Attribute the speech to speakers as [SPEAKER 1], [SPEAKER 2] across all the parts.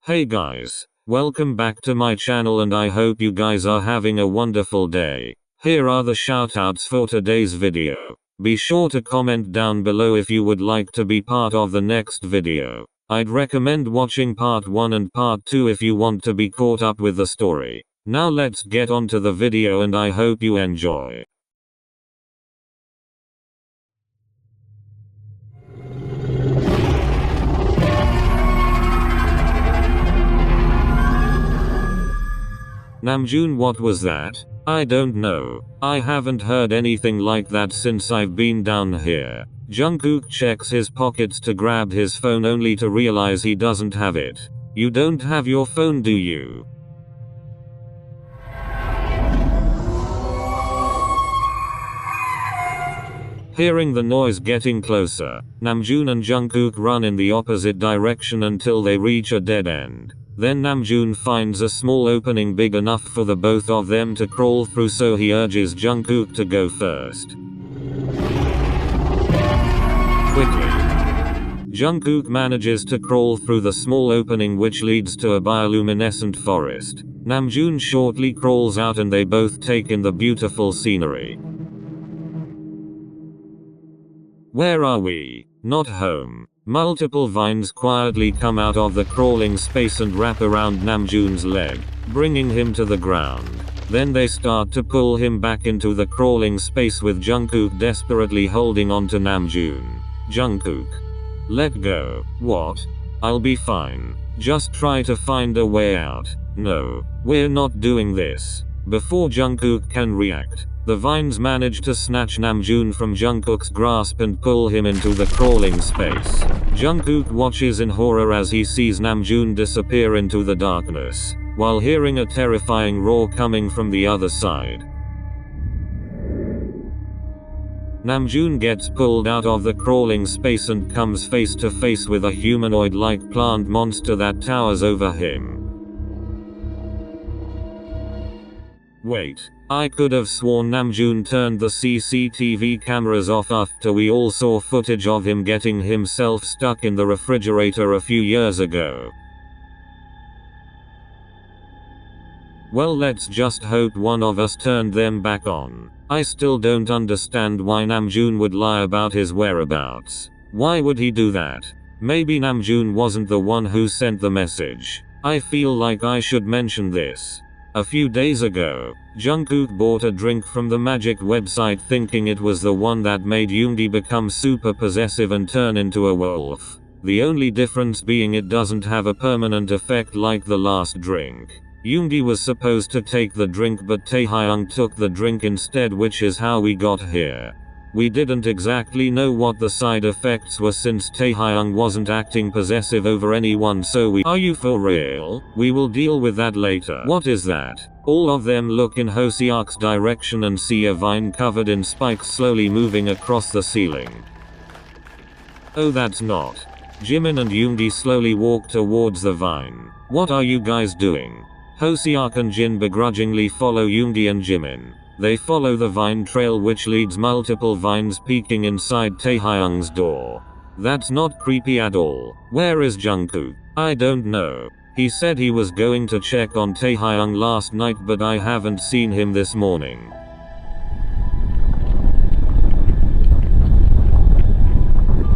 [SPEAKER 1] Hey guys, welcome back to my channel and I hope you guys are having a wonderful day. Here are the shoutouts for today's video. Be sure to comment down below if you would like to be part of the next video. I'd recommend watching part 1 and part 2 if you want to be caught up with the story. Now let's get on to the video and I hope you enjoy. Namjoon, what was that? I don't know. I haven't heard anything like that since I've been down here. Jungkook checks his pockets to grab his phone only to realize he doesn't have it. You don't have your phone, do you? Hearing the noise getting closer, Namjoon and Jungkook run in the opposite direction until they reach a dead end. Then Namjoon finds a small opening big enough for the both of them to crawl through, so he urges Jungkook to go first. Quickly, Jungkook manages to crawl through the small opening which leads to a bioluminescent forest. Namjoon shortly crawls out and they both take in the beautiful scenery. Where are we? Not home. Multiple vines quietly come out of the crawling space and wrap around Namjoon's leg, bringing him to the ground. Then they start to pull him back into the crawling space with Jungkook desperately holding on to Namjoon. Jungkook, let go. What? I'll be fine. Just try to find a way out. No, we're not doing this. Before Jungkook can react, the vines manage to snatch Namjoon from Jungkook's grasp and pull him into the crawling space. Jungkook watches in horror as he sees Namjoon disappear into the darkness, while hearing a terrifying roar coming from the other side. Namjoon gets pulled out of the crawling space and comes face to face with a humanoid-like plant monster that towers over him. Wait, I could have sworn Namjoon turned the CCTV cameras off after we all saw footage of him getting himself stuck in the refrigerator a few years ago. Well, let's just hope one of us turned them back on. I still don't understand why Namjoon would lie about his whereabouts. Why would he do that? Maybe Namjoon wasn't the one who sent the message. I feel like I should mention this. A few days ago, Jungkook bought a drink from the magic website thinking it was the one that made Yoongi become super possessive and turn into a wolf. The only difference being it doesn't have a permanent effect like the last drink. Yoongi was supposed to take the drink but Taehyung took the drink instead, which is how we got here. We didn't exactly know what the side effects were since Taehyung wasn't acting possessive over anyone, so we— Are you for real? We will deal with that later. What is that? All of them look in Hoseok's direction and see a vine covered in spikes slowly moving across the ceiling. Oh, that's not. Jimin and Yoongi slowly walk towards the vine. What are you guys doing? Hoseok and Jin begrudgingly follow Yoongi and Jimin. They follow the vine trail which leads multiple vines peeking inside Taehyung's door. That's not creepy at all. Where is Jungkook? I don't know. He said he was going to check on Taehyung last night but I haven't seen him this morning.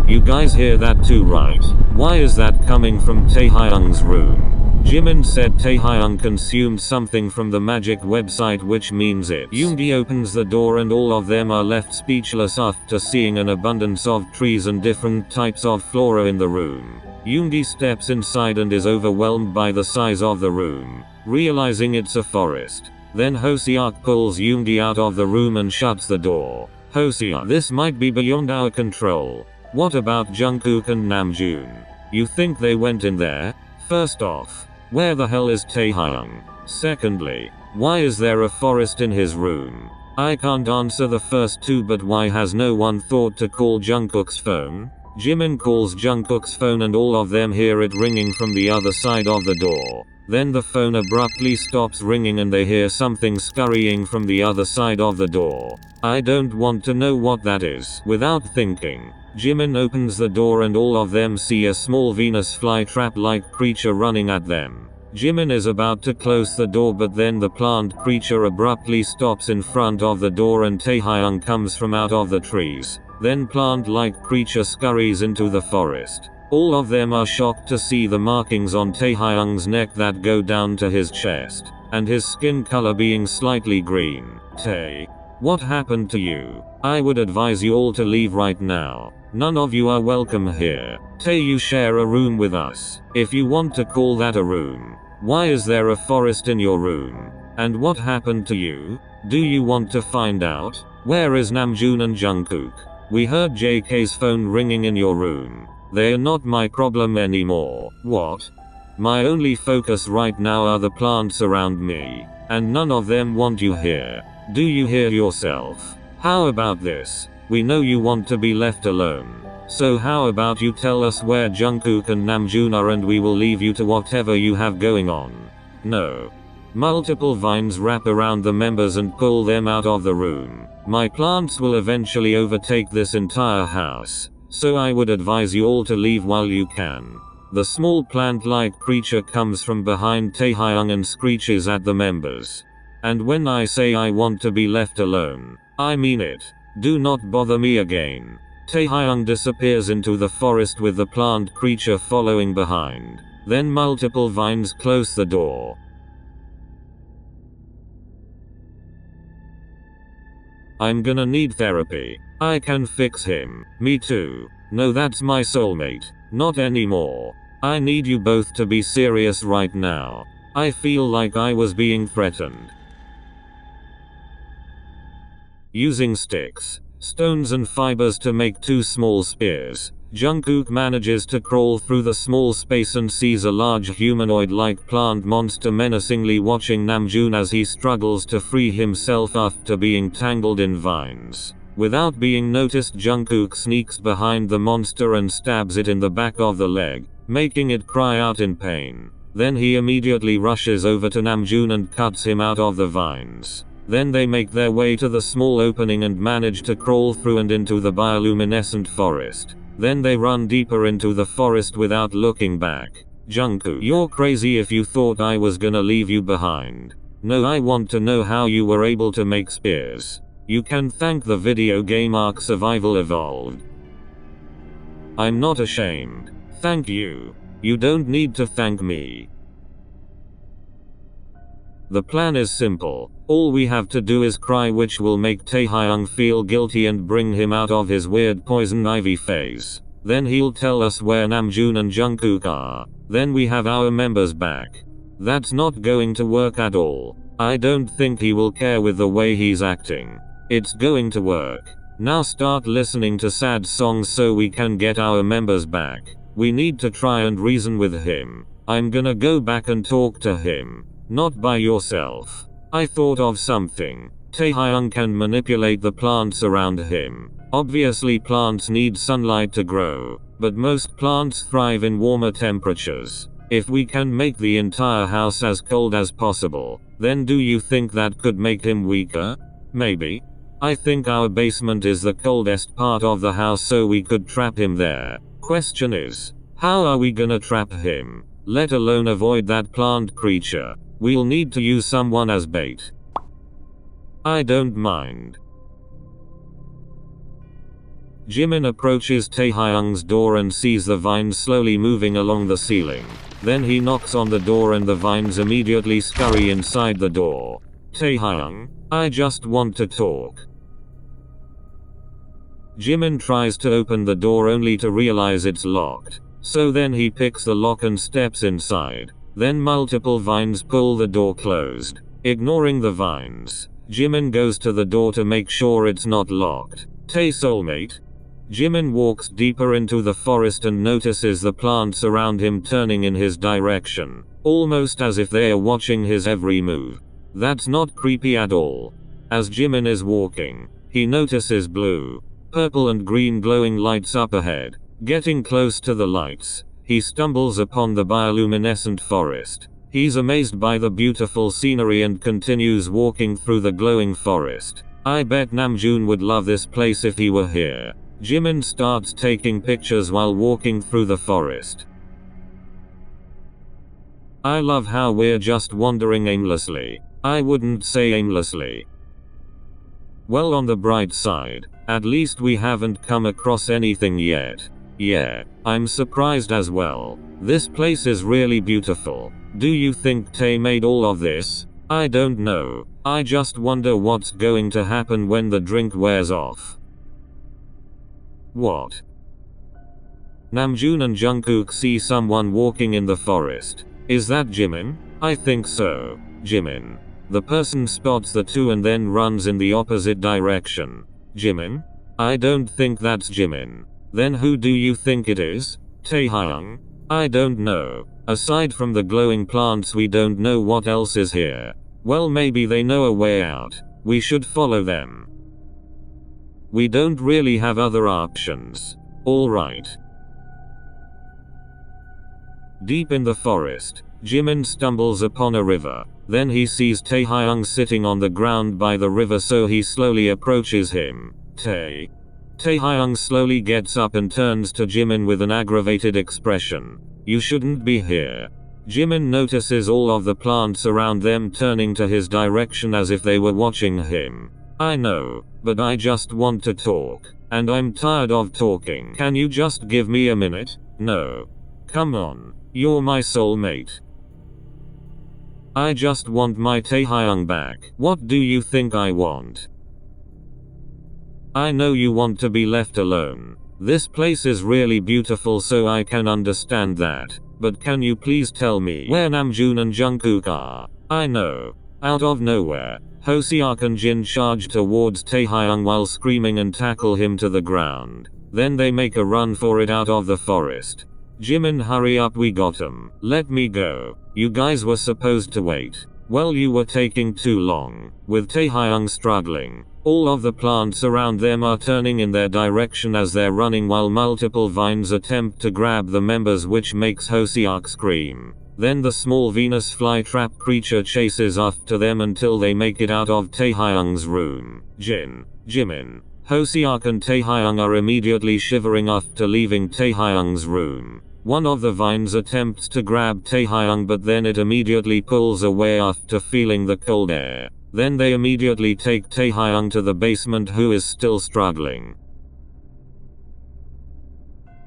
[SPEAKER 1] You guys hear that too, right? Why is that coming from Taehyung's room? Jimin said Taehyung consumed something from the magic website, which means it. Yoongi opens the door and all of them are left speechless after seeing an abundance of trees and different types of flora in the room. Yoongi steps inside and is overwhelmed by the size of the room, realizing it's a forest. Then Hoseok pulls Yoongi out of the room and shuts the door. Hoseok, this might be beyond our control. What about Jungkook and Namjoon? You think they went in there? First off, where the hell is Taehyung? Secondly, why is there a forest in his room? I can't answer the first two, but why has no one thought to call Jungkook's phone? Jimin calls Jungkook's phone and all of them hear it ringing from the other side of the door. Then the phone abruptly stops ringing and they hear something scurrying from the other side of the door. I don't want to know what that is. Without thinking, Jimin opens the door and all of them see a small Venus flytrap-like creature running at them. Jimin is about to close the door, but then the plant creature abruptly stops in front of the door and Taehyung comes from out of the trees. Then plant-like creature scurries into the forest. All of them are shocked to see the markings on Taehyung's neck that go down to his chest, and his skin color being slightly green. Tae, what happened to you? I would advise you all to leave right now. None of you are welcome here. Tae, you share a room with us, if you want to call that a room. Why is there a forest in your room? And what happened to you? Do you want to find out? Where is Namjoon and Jungkook? We heard JK's phone ringing in your room. They're not my problem anymore. What? My only focus right now are the plants around me, and none of them want you here. Do you hear yourself? How about this? We know you want to be left alone. So how about you tell us where Jungkook and Namjoon are and we will leave you to whatever you have going on. No. Multiple vines wrap around the members and pull them out of the room. My plants will eventually overtake this entire house, so I would advise you all to leave while you can. The small plant-like creature comes from behind Taehyung and screeches at the members. And when I say I want to be left alone, I mean it. Do not bother me again. Taehyung disappears into the forest with the plant creature following behind. Then multiple vines close the door. I'm gonna need therapy. I can fix him. Me too. No, that's my soulmate. Not anymore. I need you both to be serious right now. I feel like I was being threatened. Using sticks, stones and fibers to make two small spears, Jungkook manages to crawl through the small space and sees a large humanoid-like plant monster menacingly watching Namjoon as he struggles to free himself after being tangled in vines. Without being noticed, Jungkook sneaks behind the monster and stabs it in the back of the leg, making it cry out in pain. Then he immediately rushes over to Namjoon and cuts him out of the vines. Then they make their way to the small opening and manage to crawl through and into the bioluminescent forest. Then they run deeper into the forest without looking back. Jungkook, you're crazy if you thought I was gonna leave you behind. No, I want to know how you were able to make spears. You can thank the video game Ark Survival Evolved. I'm not ashamed. Thank you. You don't need to thank me. The plan is simple. All we have to do is cry, which will make Taehyung feel guilty and bring him out of his weird poison ivy phase. Then he'll tell us where Namjoon and Jungkook are. Then we have our members back. That's not going to work at all. I don't think he will care with the way he's acting. It's going to work. Now start listening to sad songs so we can get our members back. We need to try and reason with him. I'm gonna go back and talk to him. Not by yourself. I thought of something. Taehyung can manipulate the plants around him. Obviously plants need sunlight to grow, but most plants thrive in warmer temperatures. If we can make the entire house as cold as possible, then do you think that could make him weaker? Maybe. I think our basement is the coldest part of the house, so we could trap him there. Question is, how are we gonna trap him? Let alone avoid that plant creature. We'll need to use someone as bait. I don't mind. Jimin approaches Taehyung's door and sees the vines slowly moving along the ceiling. Then he knocks on the door and the vines immediately scurry inside the door. Taehyung, I just want to talk. Jimin tries to open the door only to realize it's locked. So then he picks the lock and steps inside. Then multiple vines pull the door closed. Ignoring the vines, Jimin goes to the door to make sure it's not locked. Tae soulmate. Jimin walks deeper into the forest and notices the plants around him turning in his direction, almost as if they are watching his every move. That's not creepy at all. As Jimin is walking, he notices blue, purple and green glowing lights up ahead. Getting close to the lights, he stumbles upon the bioluminescent forest. He's amazed by the beautiful scenery and continues walking through the glowing forest. I bet Namjoon would love this place if he were here. Jimin starts taking pictures while walking through the forest. I love how we're just wandering aimlessly. I wouldn't say aimlessly. Well, on the bright side, at least we haven't come across anything yet. Yeah, I'm surprised as well. This place is really beautiful. Do you think Tae made all of this? I don't know. I just wonder what's going to happen when the drink wears off. What? Namjoon and Jungkook see someone walking in the forest. Is that Jimin? I think so. Jimin. The person spots the two and then runs in the opposite direction. Jimin? I don't think that's Jimin. Then who do you think it is? Taehyung? I don't know. Aside from the glowing plants, we don't know what else is here. Well, maybe they know a way out. We should follow them. We don't really have other options. Alright. Deep in the forest, Jimin stumbles upon a river. Then he sees Taehyung sitting on the ground by the river, so he slowly approaches him. Taehyung slowly gets up and turns to Jimin with an aggravated expression. You shouldn't be here. Jimin notices all of the plants around them turning to his direction as if they were watching him. I know, but I just want to talk. And I'm tired of talking. Can you just give me a minute? No. Come on. You're my soulmate. I just want my Taehyung back. What do you think I want? I know you want to be left alone. This place is really beautiful, so I can understand that. But can you please tell me where Namjoon and Jungkook are? I know. Out of nowhere, Hoseok and Jin charge towards Taehyung while screaming and tackle him to the ground. Then they make a run for it out of the forest. Jimin, hurry up, we got 'em. Let me go. You guys were supposed to wait. Well, you were taking too long. With Taehyung struggling, all of the plants around them are turning in their direction as they're running, while multiple vines attempt to grab the members, which makes Hoseok scream. Then the small Venus flytrap creature chases after them until they make it out of Taehyung's room. Jin, Jimin, Hoseok and Taehyung are immediately shivering after leaving Taehyung's room. One of the vines attempts to grab Taehyung, but then it immediately pulls away after feeling the cold air. Then they immediately take Taehyung to the basement, who is still struggling.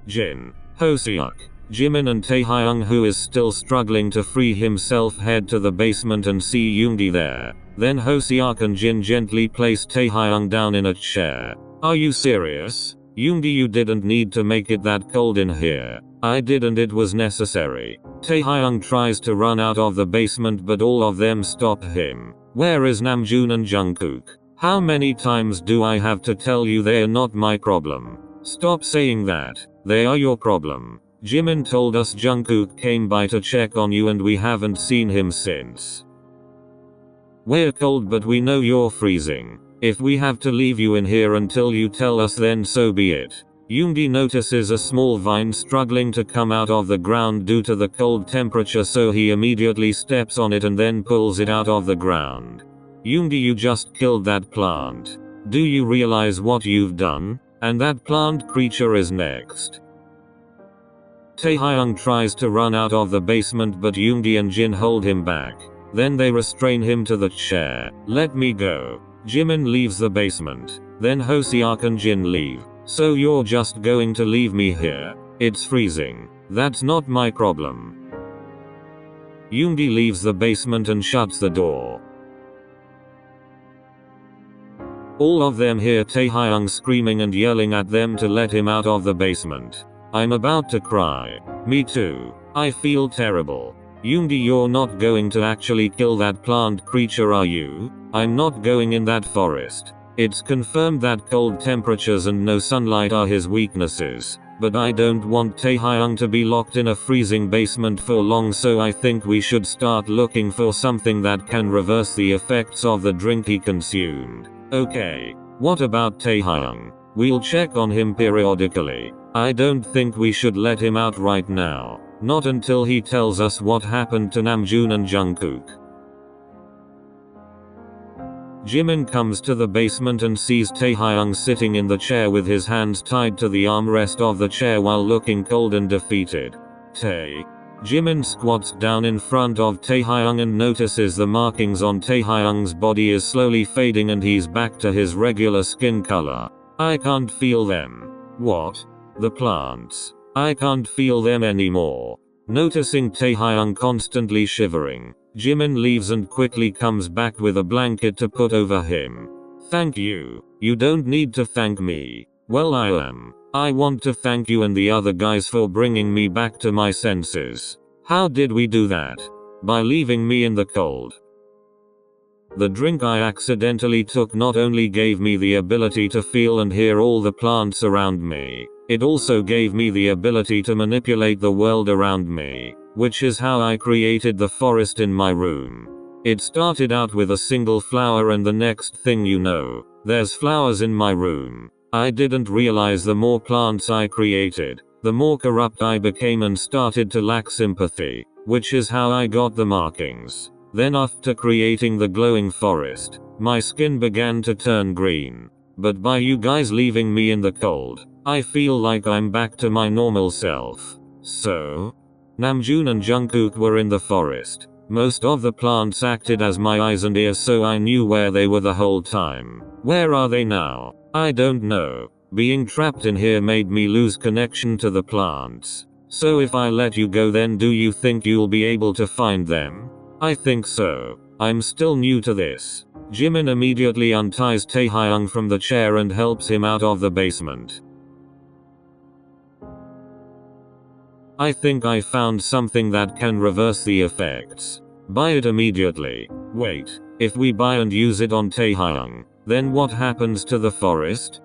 [SPEAKER 1] Jin, Hoseok, Jimin and Taehyung, who is still struggling to free himself, head to the basement and see Yoongi there. Then Hoseok and Jin gently place Taehyung down in a chair. Are you serious? Yoongi, you didn't need to make it that cold in here. I did, and it was necessary. Taehyung tries to run out of the basement, but all of them stop him. Where is Namjoon and Jungkook? How many times do I have to tell you they are not my problem? Stop saying that. They are your problem. Jimin told us Jungkook came by to check on you and we haven't seen him since. We're cold, but we know you're freezing. If we have to leave you in here until you tell us, then so be it. Yoongi notices a small vine struggling to come out of the ground due to the cold temperature, so he immediately steps on it and then pulls it out of the ground. Yoongi, you just killed that plant. Do you realize what you've done? And that plant creature is next. Taehyung tries to run out of the basement, but Yoongi and Jin hold him back. Then they restrain him to the chair. Let me go. Jimin leaves the basement. Then Hoseok and Jin leave. So you're just going to leave me here? It's freezing. That's not my problem. Yoongi leaves the basement and shuts the door. All of them hear Taehyung screaming and yelling at them to let him out of the basement. I'm about to cry. Me too. I feel terrible. Yoongi, you're not going to actually kill that plant creature, are you? I'm not going in that forest. It's confirmed that cold temperatures and no sunlight are his weaknesses. But I don't want Taehyung to be locked in a freezing basement for long, so I think we should start looking for something that can reverse the effects of the drink he consumed. Okay. What about Taehyung? We'll check on him periodically. I don't think we should let him out right now. Not until he tells us what happened to Namjoon and Jungkook. Jimin comes to the basement and sees Taehyung sitting in the chair with his hands tied to the armrest of the chair while looking cold and defeated. Jimin squats down in front of Taehyung and notices the markings on Taehyung's body is slowly fading and he's back to his regular skin color. I can't feel them. What? The plants. I can't feel them anymore. Noticing Taehyung constantly shivering, Jimin leaves and quickly comes back with a blanket to put over him. Thank you. You don't need to thank me. Well, I want to thank you and the other guys for bringing me back to my senses. How did we do that? By leaving me in the cold. The drink I accidentally took not only gave me the ability to feel and hear all the plants around me, it also gave me the ability to manipulate the world around me, which is how I created the forest in my room. It started out with a single flower and the next thing you know, there's flowers in my room. I didn't realize the more plants I created, the more corrupt I became and started to lack sympathy, which is how I got the markings. Then after creating the glowing forest, my skin began to turn green. But by you guys leaving me in the cold, I feel like I'm back to my normal self. So, Namjoon and Jungkook were in the forest. Most of the plants acted as my eyes and ears, so I knew where they were the whole time. Where are they now? I don't know. Being trapped in here made me lose connection to the plants. So if I let you go, then do you think you'll be able to find them? I think so. I'm still new to this. Jimin immediately unties Taehyung from the chair and helps him out of the basement. I think I found something that can reverse the effects. Buy it immediately. Wait, if we buy and use it on Taehyung, then what happens to the forest?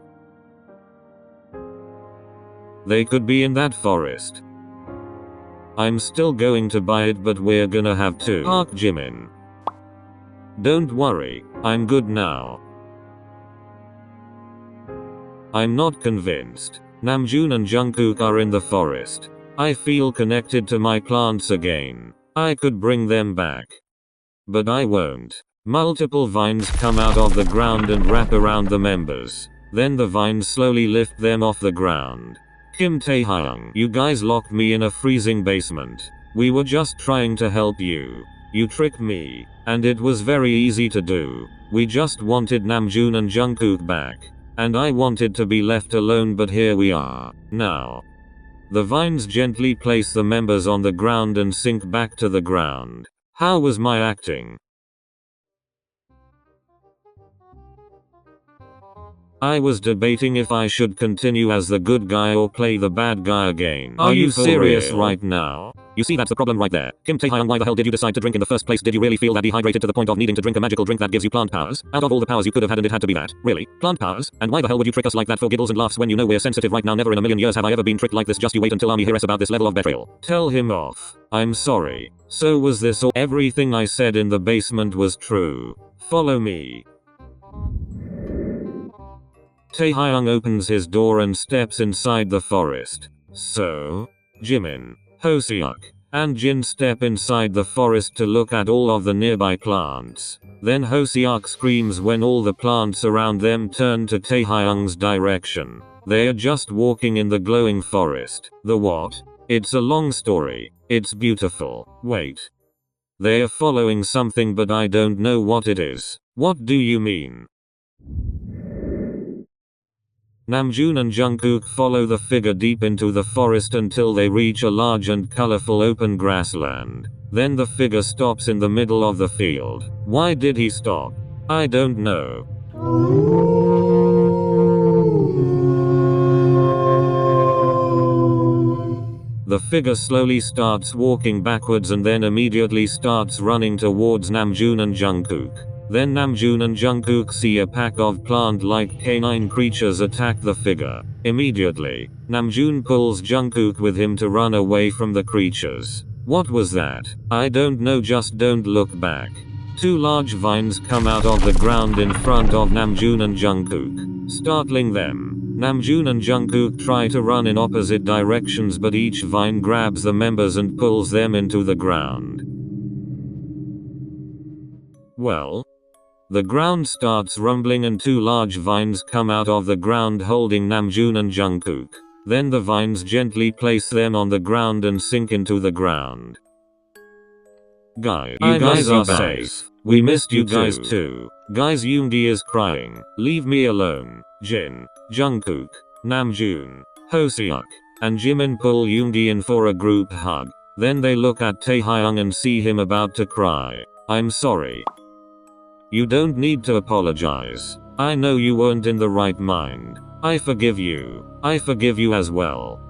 [SPEAKER 1] They could be in that forest. I'm still going to buy it, but we're gonna have to. Arc Jimin. Don't worry, I'm good now. I'm not convinced. Namjoon and Jungkook are in the forest. I feel connected to my plants again. I could bring them back. But I won't. Multiple vines come out of the ground and wrap around the members. Then the vines slowly lift them off the ground. Kim Taehyung, you guys locked me in a freezing basement. We were just trying to help you. You tricked me, and it was very easy to do. We just wanted Namjoon and Jungkook back. And I wanted to be left alone, but here we are, now. The vines gently place the members on the ground and sink back to the ground. How was my acting? I was debating if I should continue as the good guy or play the bad guy again. Are you serious right now? You see, that's the problem right there. Kim Taehyung, why the hell did you decide to drink in the first place? Did you really feel that dehydrated to the point of needing to drink a magical drink that gives you plant powers? Out of all the powers you could have had, and it had to be that? Really? Plant powers? And why the hell would you trick us like that for giggles and laughs when you know we're sensitive right now? Never in a million years have I ever been tricked like this. Just you wait until Army hear us about this level of betrayal. Tell him off. I'm sorry. So was this all? Everything I said in the basement was true. Follow me. Taehyung opens his door and steps inside the forest. So, Jimin, Hoseok, and Jin step inside the forest to look at all of the nearby plants. Then Hoseok screams when all the plants around them turn to Taehyung's direction. They are just walking in the glowing forest. The what? It's a long story. It's beautiful. Wait. They are following something, but I don't know what it is. What do you mean? Namjoon and Jungkook follow the figure deep into the forest until they reach a large and colorful open grassland. Then the figure stops in the middle of the field. Why did he stop? I don't know. The figure slowly starts walking backwards and then immediately starts running towards Namjoon and Jungkook. Then Namjoon and Jungkook see a pack of plant-like canine creatures attack the figure. Immediately, Namjoon pulls Jungkook with him to run away from the creatures. What was that? I don't know, just don't look back. Two large vines come out of the ground in front of Namjoon and Jungkook, startling them. Namjoon and Jungkook try to run in opposite directions, but each vine grabs the members and pulls them into the ground. Well, the ground starts rumbling and two large vines come out of the ground holding Namjoon and Jungkook. Then the vines gently place them on the ground and sink into the ground. Guys, you guys are safe. We missed you guys too. Guys, Yoongi is crying. Leave me alone. Jin, Jungkook, Namjoon, Hoseok, and Jimin pull Yoongi in for a group hug. Then they look at Taehyung and see him about to cry. I'm sorry. You don't need to apologize. I know you weren't in the right mind. I forgive you. I forgive you as well.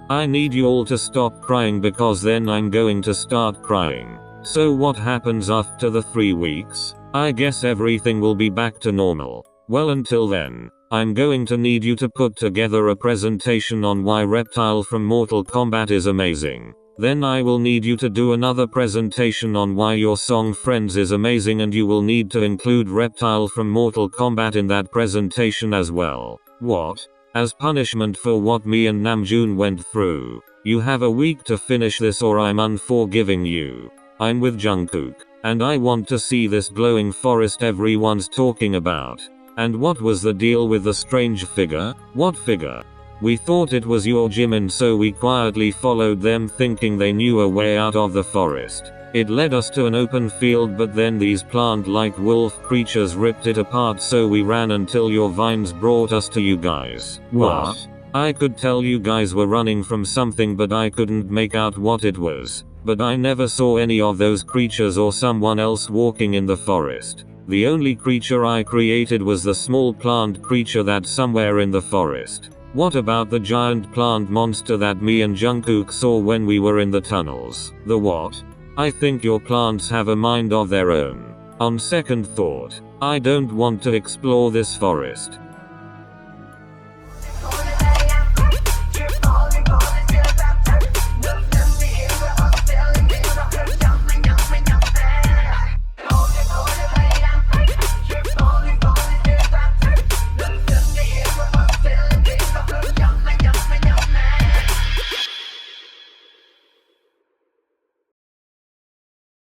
[SPEAKER 1] I need you all to stop crying because then I'm going to start crying. So what happens after the 3 weeks? I guess everything will be back to normal. Well, until then, I'm going to need you to put together a presentation on why Reptile from Mortal Kombat is amazing. Then I will need you to do another presentation on why your song Friends is amazing, and you will need to include Reptile from Mortal Kombat in that presentation as well. What? As punishment for what me and Namjoon went through. You have a week to finish this or I'm unforgiving you. I'm with Jungkook, and I want to see this glowing forest everyone's talking about. And what was the deal with the strange figure? What figure? We thought it was your Jimin, so we quietly followed them thinking they knew a way out of the forest. It led us to an open field, but then these plant-like wolf creatures ripped it apart, so we ran until your vines brought us to you guys. What? I could tell you guys were running from something, but I couldn't make out what it was. But I never saw any of those creatures or someone else walking in the forest. The only creature I created was the small plant creature that's somewhere in the forest. What about the giant plant monster that me and Jungkook saw when we were in the tunnels? The what? I think your plants have a mind of their own. On second thought, I don't want to explore this forest.